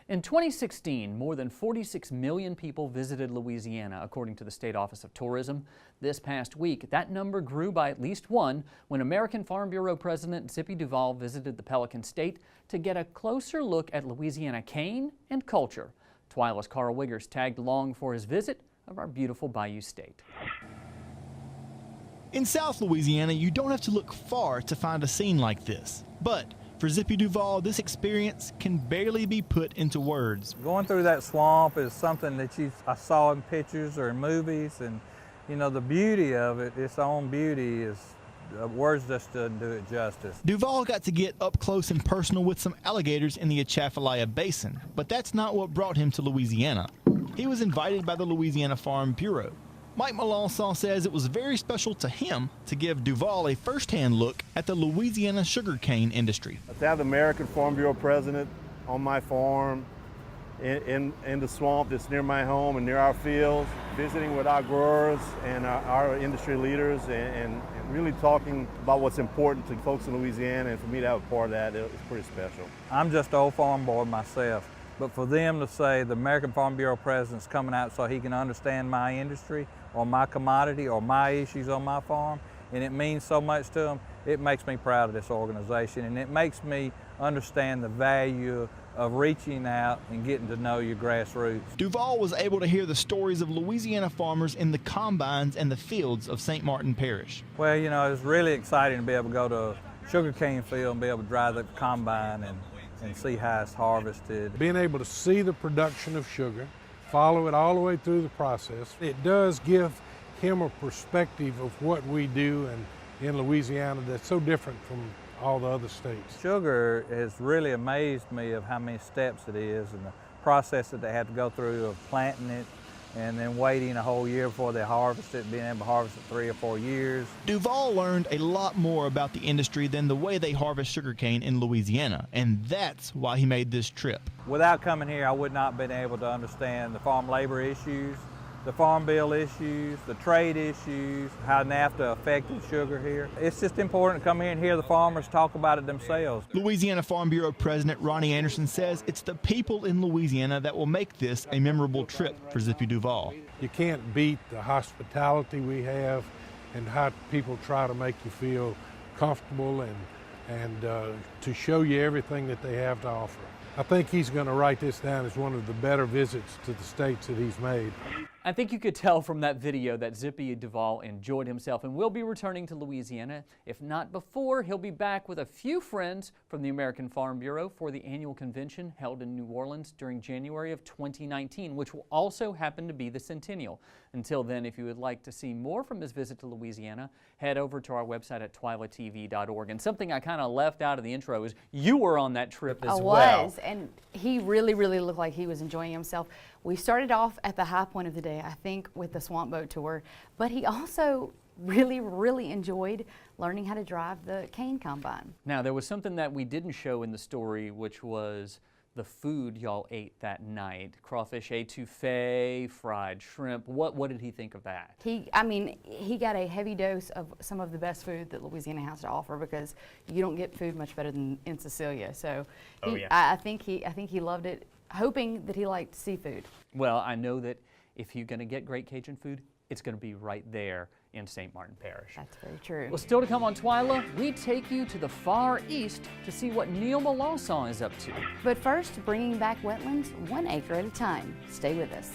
In 2016, more than 46 million people visited Louisiana, according to the State Office of Tourism. This past week, that number grew by at least one when American Farm Bureau President Zippy Duvall visited the Pelican State to get a closer look at Louisiana cane and culture. TWILA's Karl Wiggers tagged along for his visit of our beautiful Bayou State. In South Louisiana, you don't have to look far to find a scene like this. But for Zippy Duvall, this experience can barely be put into words. Going through that swamp is something that I saw in pictures or in movies, and you know, the beauty of it, its own beauty, is words just doesn't do it justice. Duvall got to get up close and personal with some alligators in the Atchafalaya Basin, but that's not what brought him to Louisiana. He was invited by the Louisiana Farm Bureau. Mike Melanson says it was very special to him to give Duvall a first-hand look at the Louisiana sugarcane industry. To have the American Farm Bureau president on my farm, in the swamp that's near my home and near our fields, visiting with our growers and our industry leaders and really talking about what's important to folks in Louisiana, and for me to have a part of that, it's pretty special. I'm just an old farm boy myself, but for them to say the American Farm Bureau president's coming out so he can understand my industry or my commodity or my issues on my farm, and it means so much to them, it makes me proud of this organization, and it makes me understand the value of reaching out and getting to know your grassroots. Duvall was able to hear the stories of Louisiana farmers in the combines and the fields of St. Martin Parish. Well, you know, it's really exciting to be able to go to a sugarcane field and be able to drive the combine and see how it's harvested. Being able to see the production of sugar, follow it all the way through the process, it does give him a perspective of what we do in Louisiana that's so different from all the other states. Sugar has really amazed me of how many steps it is and the process that they had to go through of planting it and then waiting a whole year before they harvest it, being able to harvest it 3 or 4 years. Duvall learned a lot more about the industry than the way they harvest sugarcane in Louisiana, and that's why he made this trip. Without coming here, I would not have been able to understand the farm labor issues, the farm bill issues, the trade issues, how NAFTA affected sugar here. It's just important to come here and hear the farmers talk about it themselves. Louisiana Farm Bureau President Ronnie Anderson says it's the people in Louisiana that will make this a memorable trip for Zippy Duvall. You can't beat the hospitality we have and how people try to make you feel comfortable and to show you everything that they have to offer. I think he's going to write this down as one of the better visits to the states that he's made. I think you could tell from that video that Zippy Duvall enjoyed himself and will be returning to Louisiana. If not before, he'll be back with a few friends from the American Farm Bureau for the annual convention held in New Orleans during January of 2019, which will also happen to be the centennial. Until then, if you would like to see more from his visit to Louisiana, head over to our website at twilatv.org. And something I kind of left out of the intro is you were on that trip as well. I was, and he really looked like he was enjoying himself. We started off at the high point of the day, I think, with the swamp boat tour, but he also really enjoyed learning how to drive the cane combine. Now, there was something that we didn't show in the story, which was the food y'all ate that night. Crawfish etouffee, fried shrimp. What did he think of that? He got a heavy dose of some of the best food that Louisiana has to offer, because you don't get food much better than in Cecilia. So I think he loved it, hoping that he liked seafood. Well, I know that if you're going to get great Cajun food, it's going to be right there in St. Martin Parish. That's very true. Well, still to come on TWILA, we take you to the far east to see what Neil Melanson is up to. But first, bringing back wetlands 1 acre at a time. Stay with us.